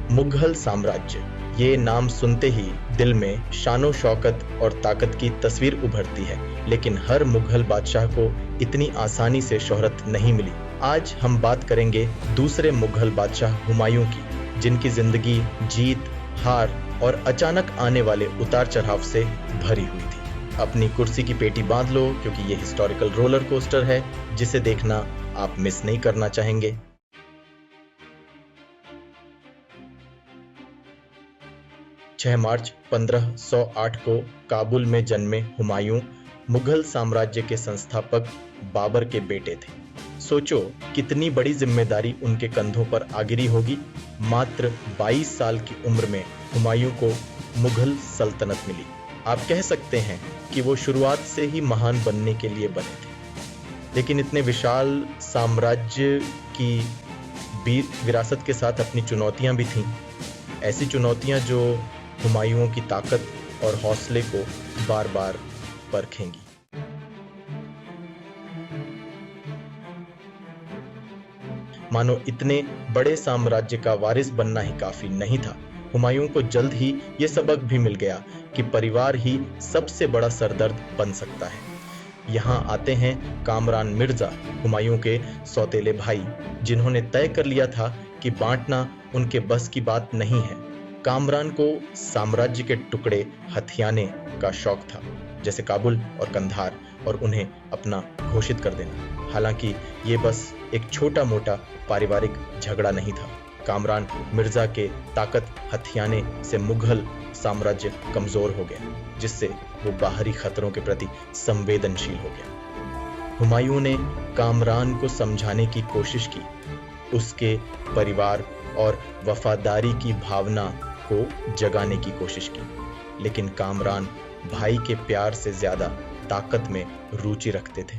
मुगल साम्राज्य, ये नाम सुनते ही दिल में शानो शौकत और ताकत की तस्वीर उभरती है, लेकिन हर मुगल बादशाह को इतनी आसानी से शोहरत नहीं मिली। आज हम बात करेंगे दूसरे मुगल बादशाह हुमायूं की, जिनकी जिंदगी जीत, हार और अचानक आने वाले उतार चढ़ाव से भरी हुई थी। अपनी कुर्सी की पेटी बांध लो, क्योंकि ये हिस्टोरिकल रोलर कोस्टर है जिसे देखना आप मिस नहीं करना चाहेंगे। 6 मार्च 1508 को काबुल में जन्मे हुमायूं मुगल साम्राज्य के संस्थापक बाबर के बेटे थे। सोचो कितनी बड़ी जिम्मेदारी उनके कंधों पर आ गिरी होगी। मात्र 22 साल की उम्र में हुमायूं को मुगल सल्तनत मिली। आप कह सकते हैं कि वो शुरुआत से ही महान बनने के लिए बने थे, लेकिन इतने विशाल साम्राज्य की विरासत के साथ अपनी चुनौतियां भी थीं। ऐसी चुनौतियां जो हुमायूं की ताकत और हौसले को बार बार परखेंगी। मानो इतने बड़े साम्राज्य का वारिस बनना ही काफी नहीं था, हुमायूं को जल्द ही यह सबक भी मिल गया कि परिवार ही सबसे बड़ा सरदर्द बन सकता है। यहाँ आते हैं कामरान मिर्जा, हुमायूं के सौतेले भाई, जिन्होंने तय कर लिया था कि बांटना उनके बस की बात नहीं है। कामरान को साम्राज्य के टुकड़े हथियाने का शौक था, जैसे काबुल और कंधार, और उन्हें अपना घोषित कर देना। हालांकि ये बस एक छोटा मोटा पारिवारिक झगड़ा नहीं था। कामरान मिर्जा के ताकत हथियाने से मुगल साम्राज्य कमजोर हो गया, जिससे वो बाहरी खतरों के प्रति संवेदनशील हो गया। हुमायूं ने कामरान को समझाने की कोशिश की, उसके परिवार और वफादारी की भावना को जगाने की कोशिश की, लेकिन कामरान भाई के प्यार से ज्यादा ताकत में रुचि रखते थे।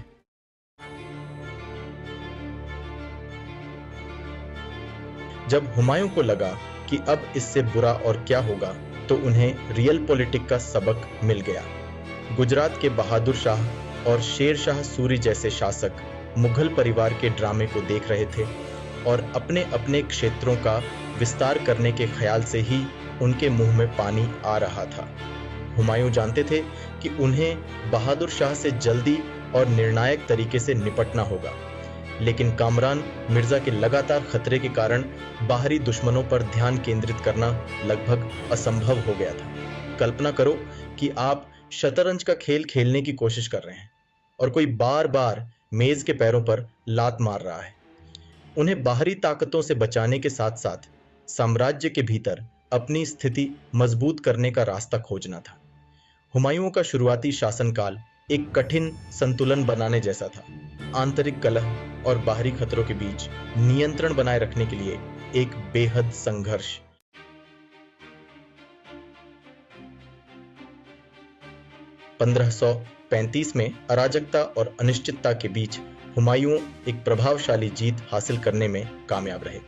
जब हुमायूं को लगा कि अब इससे बुरा और क्या होगा, तो उन्हें रियल पॉलिटिक का सबक मिल गया। गुजरात के बहादुर शाह और शेर शाह सूरी जैसे शासक मुगल परिवार के ड्रामे को देख रहे थे और अपने अपने क्षेत्रों का विस्तार करने के ख्याल से ही उनके मुंह में पानी आ रहा था। हुमायूं जानते थे कि उन्हें बहादुर शाह से जल्दी और निर्णायक तरीके से निपटना होगा, लेकिन कामरान मिर्जा के लगातार खतरे के कारण बाहरी दुश्मनों पर ध्यान केंद्रित करना लगभग असंभव हो गया था। कल्पना करो कि आप शतरंज का खेल खेलने की कोशिश कर रहे हैं और कोई बार बार मेज के पैरों पर लात मार रहा है। उन्हें बाहरी ताकतों से बचाने के साथ साथ साम्राज्य के भीतर अपनी स्थिति मजबूत करने का रास्ता खोजना था। हुमायूं का शुरुआती शासनकाल एक कठिन संतुलन बनाने जैसा था। आंतरिक कलह और बाहरी खतरों के बीच नियंत्रण बनाए रखने के लिए एक बेहद संघर्ष। (1535) में अराजकता और अनिश्चितता के बीच हुमायूं एक प्रभावशाली जीत हासिल करने में कामयाब रहे।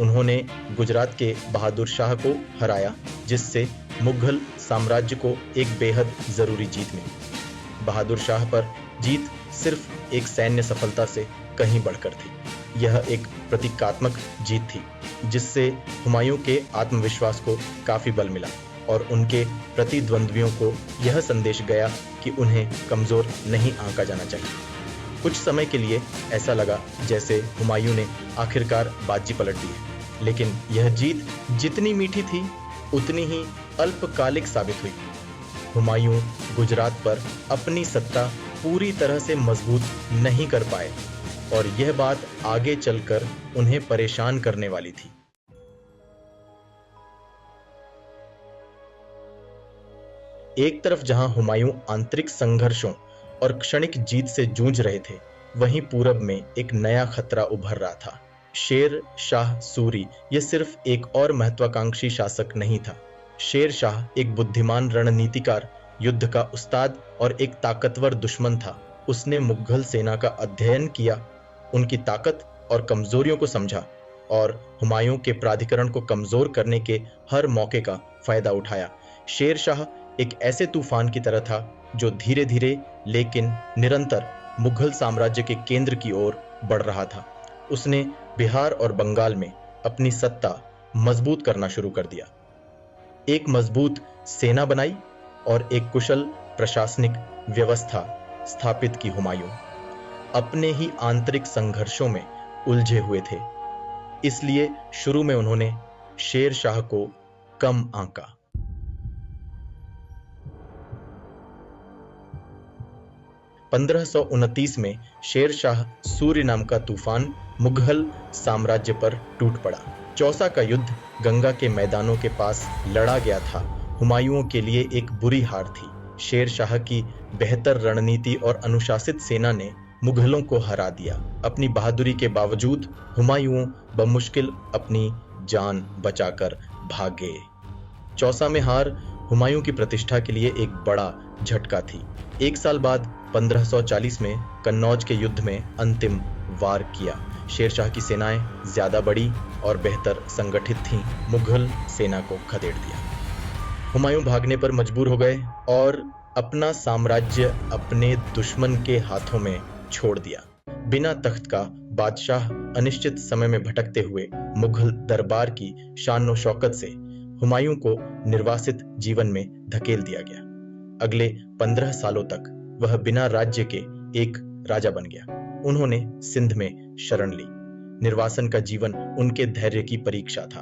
उन्होंने गुजरात के बहादुर शाह को हराया, जिससे मुगल साम्राज्य को एक बेहद जरूरी जीत मिली। बहादुर शाह पर जीत सिर्फ एक सैन्य सफलता से कहीं बढ़कर थी। यह एक प्रतीकात्मक जीत थी, जिससे हुमायूं के आत्मविश्वास को काफी बल मिला और उनके प्रतिद्वंद्वियों को यह संदेश गया कि उन्हें कमजोर नहीं आंका जाना चाहिए। कुछ समय के लिए ऐसा लगा जैसे हुमायूं ने आखिरकार बाजी पलट दी है, लेकिन यह जीत जितनी मीठी थी उतनी ही अल्पकालिक साबित हुई। हुमायूं गुजरात पर अपनी सत्ता पूरी तरह से मजबूत नहीं कर पाए और यह बात आगे चलकर उन्हें परेशान करने वाली थी। एक तरफ जहां हुमायूं आंतरिक संघर्षों और क्षणिक जीत से जूझ रहे थे, वहीं पूरब में एक नया खतरा उभर रहा था। शेर शाह सूरी यह सिर्फ एक और महत्वाकांक्षी शासक नहीं था। शेर शाह एक बुद्धिमान रणनीतिकार, युद्ध का उस्ताद और एक ताकतवर दुश्मन था। उसने मुगल सेना का अध्ययन किया, उनकी ताकत और कमजोरियों को समझा और हुमायूं के प्राधिकरण को कमजोर करने के हर मौके का फायदा उठाया। शेर शाह एक ऐसे तूफान की तरह था जो धीरे धीरे लेकिन निरंतर मुगल साम्राज्य के केंद्र की ओर बढ़ रहा था। उसने बिहार और बंगाल में अपनी सत्ता मजबूत करना शुरू कर दिया। एक मजबूत सेना बनाई और एक कुशल प्रशासनिक व्यवस्था स्थापित की। हुमायूं अपने ही आंतरिक संघर्षों में उलझे हुए थे, इसलिए शुरू में उन्होंने शेर शाह को कम आंका। 1529 में शेर शाह सूर्य नाम का तूफान मुगल साम्राज्य पर टूट पड़ा। चौसा का युद्ध गंगा के मैदानों के पास लड़ा गया था। हुमायूं के लिए एक बुरी हार थी। शेर शाह की बेहतर रणनीति और अनुशासित सेना ने मुगलों को हरा दिया। अपनी बहादुरी के बावजूद हुमायूं बमुश्किल अपनी जान बचाकर भाग गए। चौसा में हार हुमायूं की प्रतिष्ठा के लिए एक बड़ा झटका थी। एक साल बाद 1540 में कन्नौज के युद्ध में अंतिम वार किया। शेरशाह की सेनाएं ज्यादा बड़ी और बेहतर संगठित थीं। मुगल सेना को खदेड़ दिया। हुमायूं भागने पर मजबूर हो गए और अपना साम्राज्य अपने दुश्मन के हाथों में छोड़ दिया। बिना तख्त का बादशाह अनिश्चित समय में भटकते हुए मुगल दरबार की शान और शौकत से हुमायूं को निर्वासित जीवन में धकेल दिया गया। अगले 15 सालों तक वह बिना राज्य के एक राजा बन गया। उन्होंने सिंध में शरण ली। निर्वासन का जीवन उनके धैर्य की परीक्षा था।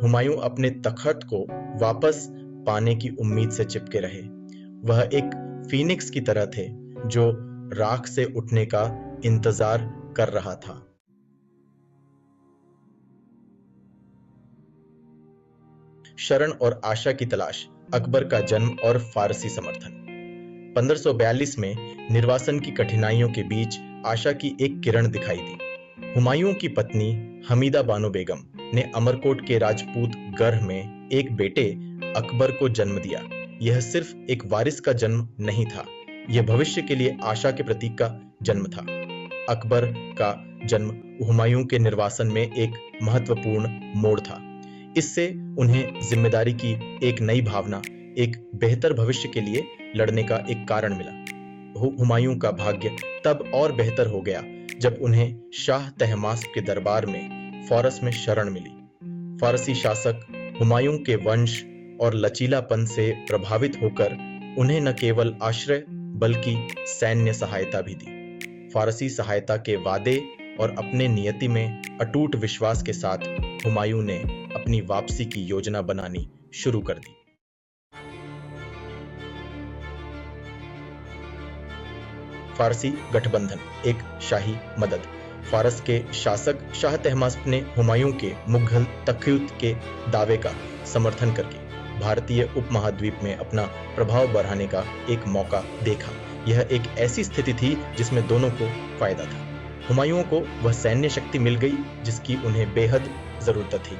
हुमायूं अपने तख्त को वापस पाने की उम्मीद से चिपके रहे। वह एक फीनिक्स की तरह थे जो राख से उठने का इंतजार कर रहा था। शरण और आशा की तलाश, अकबर का जन्म और फारसी समर्थन। 1542 में निर्वासन की कठिनाइयों के बीच आशा की एक किरण दिखाई दी। हुमायूं की पत्नी हमीदा बानो बेगम ने अमरकोट के राजपूत गर्ह में एक बेटे अकबर को जन्म दिया। यह सिर्फ एक वारिस का जन्म नहीं था, यह भविष्य के लिए आशा के प्रतीक का जन्म था। अकबर का जन्म हुमायूं के निर्वासन में एक महत्वपूर्ण मोड़ था। इससे उन्हें जिम्मेदारी की एक नई भावना, एक बेहतर भविष्य के लिए लड़ने का एक कारण मिला। हुमायूं का भाग्य तब और बेहतर हो गया जब उन्हें शाह तहमास्प के दरबार में फारस में शरण मिली। फारसी शासक हुमायूं के वंश और लचीलापन से प्रभावित होकर उन्हें न केवल आश्रय बल्कि सैन्य सहायता भी दी। फारसी सहायता के वादे और अपने नियति में अटूट विश्वास के साथ हुमायूं ने अपनी वापसी की योजना बनानी शुरू कर दी। फारसी गठबंधन, एक शाही मदद। फारस के शासक शाह तहमास्प ने हुमायूं के मुगल तख्त के दावे का समर्थन करके भारतीय उपमहाद्वीप में अपना प्रभाव बढ़ाने का एक मौका देखा। यह एक ऐसी स्थिति थी जिसमें दोनों को फायदा था। हुमायूं को वह सैन्य शक्ति मिल गई जिसकी उन्हें बेहद जरूरत थी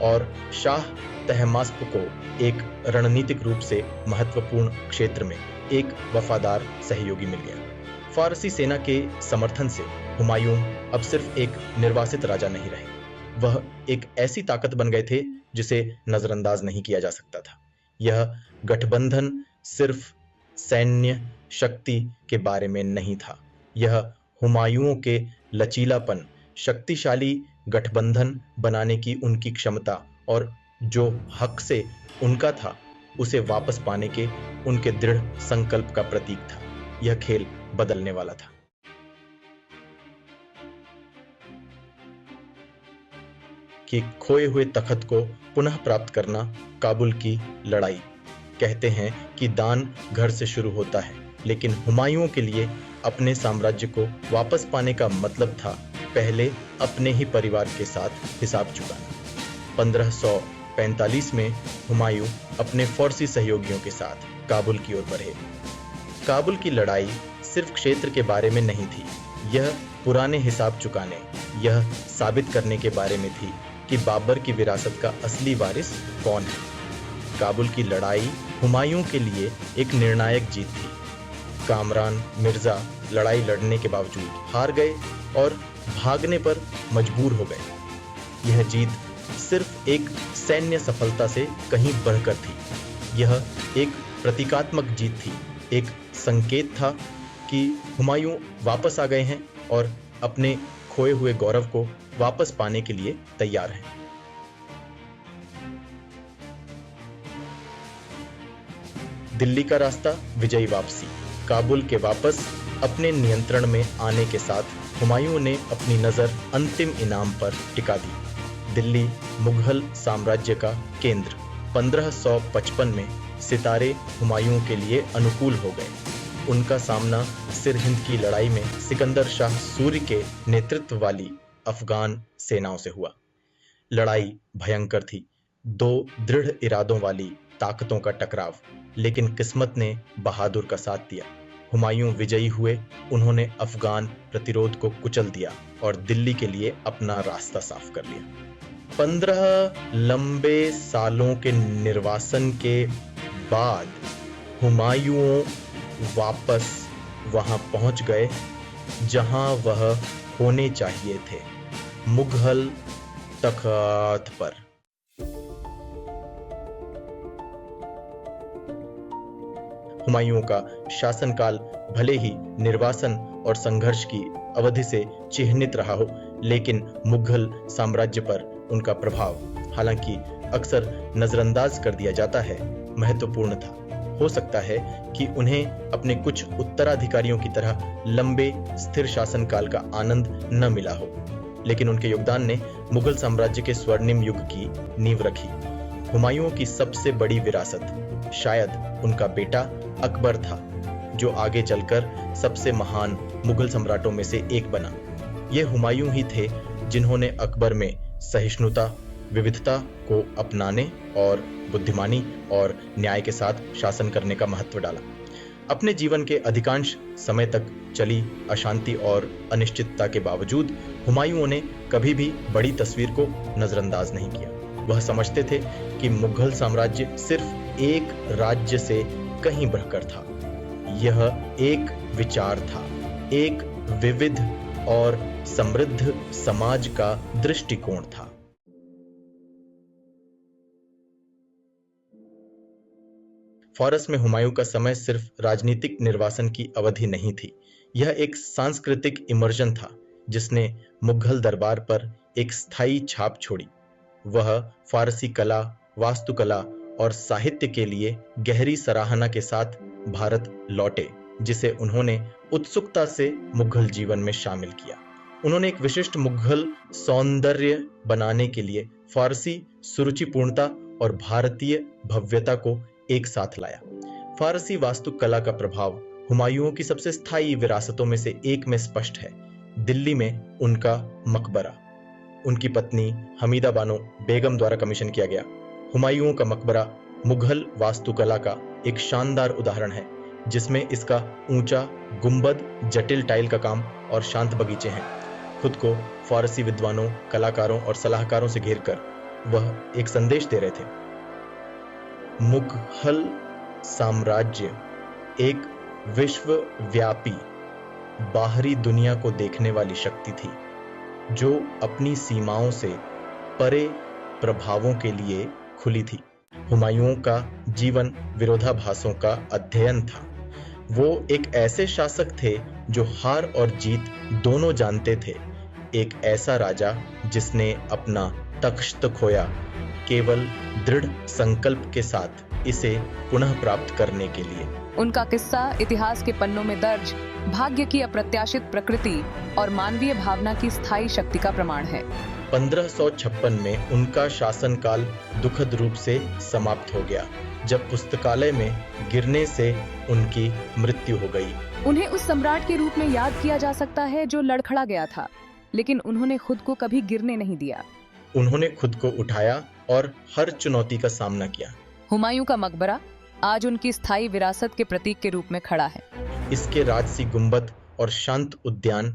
और शाह तहमास्प को एक रणनीतिक रूप से महत्वपूर्ण क्षेत्र में एक वफादार सहयोगी मिल गया। फारसी सेना के समर्थन से हुमायूं अब सिर्फ एक निर्वासित राजा नहीं रहे, वह एक ऐसी ताकत बन गए थे जिसे नजरअंदाज नहीं किया जा सकता था। यह गठबंधन सिर्फ सैन्य शक्ति के बारे में नहीं था, यह हुमायूं के लचीलापन, शक्तिशाली गठबंधन बनाने की उनकी क्षमता और जो हक से उनका था उसे वापस पाने के उनके दृढ़ संकल्प का प्रतीक था। यह खेल बदलने वाला था। कि खोए हुए तख्त को पुनः प्राप्त करना, काबुल की लड़ाई। कहते हैं कि दान घर से शुरू होता है, लेकिन हुमायूं के लिए अपने साम्राज्य को वापस पाने का मतलब था पहले अपने ही परिवार के साथ हिसाब चुकाना। 1545 में हुमायूं अपने फारसी सहयोगियों के साथ काबुल की ओर बढ़े। काबुल की लड़ाई सिर्फ क्षेत्र के बारे में नहीं थी, यह पुराने हिसाब चुकाने, यह साबित करने के बारे में थी कि बाबर की विरासत का असली वारिस कौन है। काबुल की लड़ाई हुमायूं के लिए एक निर्णायक जीत थी। कामरान मिर्जा लड़ाई लड़ने के बावजूद हार गए और भागने पर मजबूर हो गए। यह जीत सिर्फ एक सैन्य सफलता से कहीं बढ़कर थी। यह एक प्रतीकात्मक जीत थी, एक संकेत था कि हुमायूं वापस आ गए हैं और अपने खोए हुए गौरव को वापस पाने के लिए तैयार हैं। दिल्ली का रास्ता, विजयी वापसी। काबुल के वापस अपने नियंत्रण में आने के साथ हुमायूं ने अपनी नजर अंतिम इनाम पर टिका दी। दिल्ली मुगल साम्राज्य का केंद्र। 1555 में सितारे हुमायूं के लिए अनुकूल हो गए। उनका सामना सिरहिंद की लड़ाई में सिकंदर शाह सूरी के नेतृत्व वाली अफगान सेनाओं से हुआ। लड़ाई भयंकर थी, दो दृढ़ इरादों वाली ताकतों का टकराव, लेकिन किस्मत ने बहादुर का साथ दिया। हुमायूं विजयी हुए। उन्होंने अफगान प्रतिरोध को कुचल दिया और दिल्ली के लिए अपना रास्ता साफ कर लिया। 15 लंबे सालों के निर्वासन के बाद हुमायूं वापस वहां पहुंच गए जहां वह होने चाहिए थे, मुगल तख्त पर। हुमायूं का शासनकाल भले ही निर्वासन और संघर्ष की अवधि से चिह्नित रहा हो, लेकिन मुगल साम्राज्य पर उनका प्रभाव, हालांकि अक्सर नजरअंदाज कर दिया जाता है, महत्वपूर्ण था। हो सकता है कि उन्हें अपने कुछ उत्तराधिकारियों की तरह लंबे स्थिर शासनकाल का आनंद न मिला हो, लेकिन उनके योगदान ने मुगल साम्राज्य के स्वर्णिम युग की नींव रखी। हुमायूं की सबसे बड़ी विरासत शायद उनका बेटा अकबर था, जो आगे चलकर सबसे महान मुगल सम्राटों में से एक बना। ये हुमायूं ही थे जिन्होंने अकबर में सहिष्णुता, विविधता को अपनाने और बुद्धिमानी और न्याय के साथ शासन करने का महत्व डाला। अपने जीवन के अधिकांश समय तक चली अशांति और अनिश्चितता के बावजूद हुमायूं ने कभी भी बड़ी तस्वीर को नजरअंदाज नहीं किया। वह समझते थे कि मुगल साम्राज्य सिर्फ एक राज्य से कहीं बढ़कर था। यह एक विचार था, एक विविध और समृद्ध समाज का दृष्टिकोण था। फारस में हुमायूं का समय सिर्फ राजनीतिक निर्वासन की अवधि नहीं थी, यह एक सांस्कृतिक इमर्जन था जिसने मुगल दरबार पर एक स्थायी छाप छोड़ी। वह फारसी कला, वास्तुकला और साहित्य के लिए गहरी सराहना के साथ भारत लौटे, जिसे उन्होंने उत्सुकता से मुगल जीवन में शामिल किया। उन्होंने एक विशिष्ट मुगल सौंदर्य बनाने के लिए फारसी सुरुचिपूर्णता और भारतीय भव्यता को एक साथ लाया। फारसी वास्तुकला का प्रभाव हुमायूं की सबसे स्थायी विरासतों में से एक में स्पष्ट है। दिल्ली में उनका मकबरा उनकी पत्नी हमीदा बानो बेगम द्वारा कमीशन किया गया। हुमायूं का मकबरा मुगल वास्तुकला का एक शानदार उदाहरण है, जिसमें इसका ऊंचा गुंबद, जटिल टाइल का काम और शांत बगीचे हैं। खुद को फारसी विद्वानों, कलाकारों और सलाहकारों से घेरकर वह एक संदेश दे रहे थे। मुगल साम्राज्य एक विश्वव्यापी बाहरी दुनिया को देखने वाली शक्ति थी, जो अपनी सीमाओं से परे प्रभावों के लिए खुली थी। हुमायूं का जीवन विरोधाभासों का अध्ययन था। वो एक ऐसे शासक थे जो हार और जीत दोनों जानते थे। एक ऐसा राजा जिसने अपना तख्त खोया केवल दृढ़ संकल्प के साथ इसे पुनः प्राप्त करने के लिए। उनका किस्सा इतिहास के पन्नों में दर्ज भाग्य की अप्रत्याशित प्रकृति और मानवीय भावना की स्थायी शक्ति का प्रमाण है। 1556 में उनका शासनकाल दुखद रूप से समाप्त हो गया, जब पुस्तकालय में गिरने से उनकी मृत्यु हो गई। उन्हें उस सम्राट के रूप में याद किया जा सकता है जो लड़खड़ा गया था, लेकिन उन्होंने खुद को कभी गिरने नहीं दिया। उन्होंने खुद को उठाया और हर चुनौती का सामना किया। हुमायूं का मकबरा आज उनकी स्थायी विरासत के प्रतीक के रूप में खड़ा है। इसके राजसी गुंबद और शांत उद्यान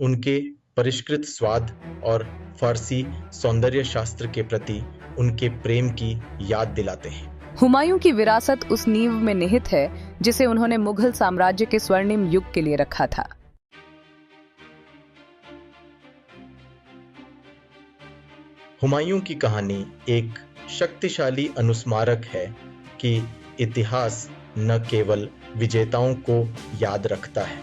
उनके परिष्कृत स्वाद और फारसी सौंदर्य शास्त्र के प्रति उनके प्रेम की याद दिलाते हैं। हुमायूं की विरासत उस नींव में निहित है जिसे उन्होंने मुगल साम्राज्य के स्वर्णिम युग के लिए रखा था। हुमायूं की कहानी एक शक्तिशाली अनुस्मारक है कि इतिहास न केवल विजेताओं को याद रखता है,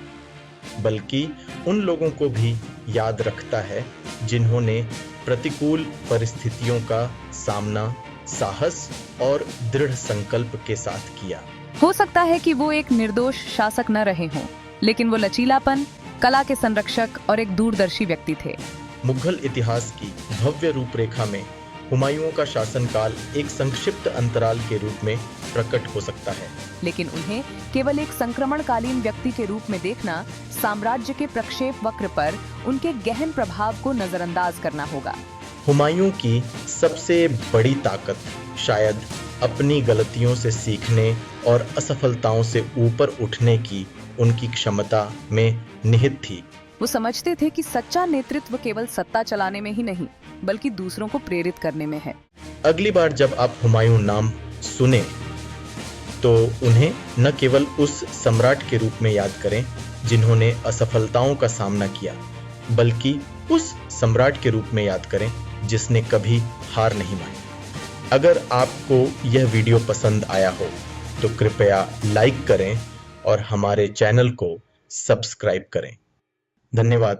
बल्कि उन लोगों को भी याद रखता है जिन्होंने प्रतिकूल परिस्थितियों का सामना साहस और दृढ़ संकल्प के साथ किया। हो सकता है कि वो एक निर्दोष शासक न रहे हों, लेकिन वो लचीलापन, कला के संरक्षक और एक दूरदर्शी व्यक्ति थे। मुगल इतिहास की भव्य रूपरेखा में हुमायूं का शासनकाल एक संक्षिप्त अंतराल के रूप में प्रकट हो सकता है, लेकिन उन्हें केवल एक संक्रमणकालीन व्यक्ति के रूप में देखना साम्राज्य के प्रक्षेप वक्र पर उनके गहन प्रभाव को नजरअंदाज करना होगा। हुमायूं की सबसे बड़ी ताकत शायद अपनी गलतियों से सीखने और असफलताओं से ऊपर उठने की उनकी क्षमता में निहित थी। वो समझते थे कि सच्चा नेतृत्व केवल सत्ता चलाने में ही नहीं, बल्कि दूसरों को प्रेरित करने में है। अगली बार जब आप हुमायूं नाम सुने तो उन्हें न केवल उस सम्राट के रूप में याद करें जिन्होंने असफलताओं का सामना किया, बल्कि उस सम्राट के रूप में याद करें जिसने कभी हार नहीं मानी। अगर आपको यह वीडियो पसंद आया हो तो कृपया लाइक करें और हमारे चैनल को सब्सक्राइब करें। धन्यवाद।